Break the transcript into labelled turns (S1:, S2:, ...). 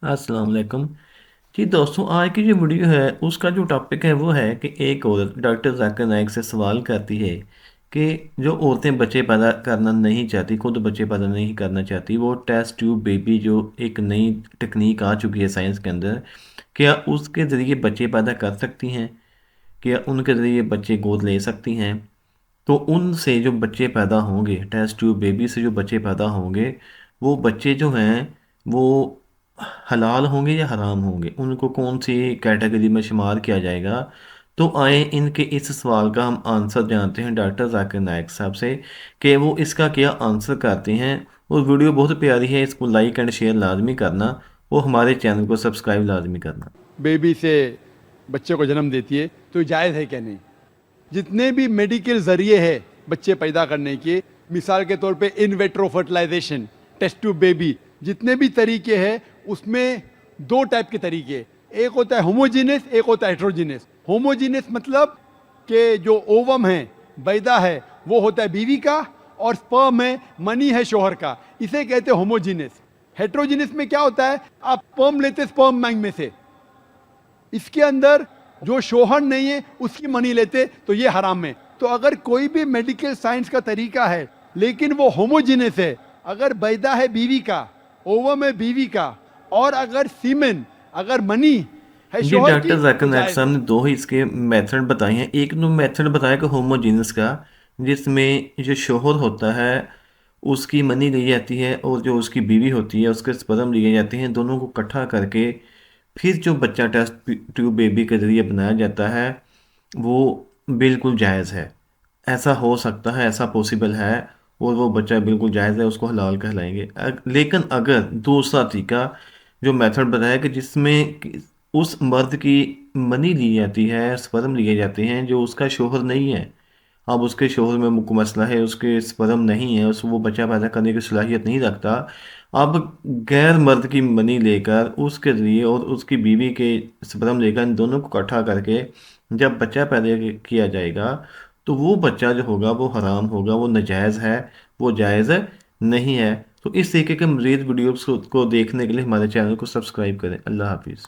S1: अस्सलाम वालेकुम जी दोस्तों। आज की जो वीडियो है उसका जो टॉपिक है वो है कि एक औरत डॉक्टर जाकिर नाइक से सवाल करती है कि जो औरतें बच्चे पैदा करना नहीं चाहती, खुद बच्चे पैदा नहीं करना चाहती, वो टेस्ट ट्यूब बेबी जो एक नई टेक्निक आ चुकी है साइंस के अंदर, क्या उसके ज़रिए बच्चे पैदा कर सकती हैं? क्या उनके ज़रिए बच्चे गोद ले सकती हैं? तो उनसे जो बच्चे पैदा होंगे, टेस्ट ट्यूब बेबी से जो बच्चे पैदा होंगे, वो बच्चे जो हैं वो हलाल होंगे या हराम होंगे, उनको कौन सी कैटेगरी में शुमार किया जाएगा? तो आए इनके इस सवाल का हम आंसर जानते हैं डॉक्टर जाकिर नाइक साहब से कि वो इसका क्या आंसर करते हैं। और वीडियो बहुत प्यारी है, इसको लाइक एंड शेयर लाजमी करना, वो हमारे चैनल को सब्सक्राइब लाजमी करना।
S2: बेबी से बच्चे को जन्म देती है तो जायज़ है क्या नहीं। जितने भी मेडिकल जरिए है बच्चे पैदा करने के, मिसाल के तौर पे इन वेट्रो फर्टिलाइजेशन, टेस्ट ट्यूब बेबी, जितने भी तरीके हैं उसमें दो टाइप के तरीके, एक होता है होमोजीनियस, एक होता है हेट्रोजीनियस। होमोजीनियस मतलब कि जो ओवम है, बैदा है, वो होता है बीवी का, और स्पर्म है, मनी है शोहर का, इसे कहते हैं होमोजीनियस। हेट्रोजीनियस में क्या होता है, आप स्पर्म लेते स्पर्म बैंक में से, इसके अंदर जो शोहर नहीं है उसकी मनी लेते, तो ये हराम है। तो अगर कोई भी मेडिकल साइंस का तरीका है लेकिन वो होमोजीनियस है, अगर बैदा है बीवी का, ओवम है बीवी का, और अगर सीमेन, अगर मनी है
S1: जी
S2: शोहर की,
S1: डॉक्टर जाकिर
S2: तो
S1: नाइक
S2: जायज़
S1: साहब
S2: है।
S1: ने दो ही इसके मेथड बताए हैं। एक तो मेथड बताया कि होमोजीनस का, जिसमें जो शोहर होता है उसकी मनी ली जाती है और जो उसकी बीवी होती है उसके स्पर्म लिए जाते हैं, दोनों को इकट्ठा करके फिर जो बच्चा टेस्ट ट्यूब बेबी के ज़रिए बनाया जाता है, वो बिल्कुल जायज़ है। ऐसा हो सकता है, ऐसा पॉसिबल है, और वो बच्चा बिल्कुल जायज़ है, उसको हलाल कहलाएंगे। लेकिन अगर दूसरा तरीका जो मेथड बताया कि जिसमें उस मर्द की मनी ली जाती है, स्पर्म लिए जाते हैं, जो उसका शोहर नहीं है, अब उसके शोहर में कोई मसला है, उसके स्पर्म नहीं है, उस वो बच्चा पैदा करने की सलाहियत नहीं रखता, अब गैर मर्द की मनी लेकर उसके लिए और उसकी बीवी के स्पर्म लेकर इन दोनों को इकट्ठा करके जब बच्चा पैदा किया जाएगा, तो वो बच्चा जो होगा वो हराम होगा, वो नाजायज़ है, वो जायज़ नहीं है। तो इस तरीके के मज़ीद वीडियोस को देखने के लिए हमारे चैनल को सब्सक्राइब करें। अल्लाह हाफिज़।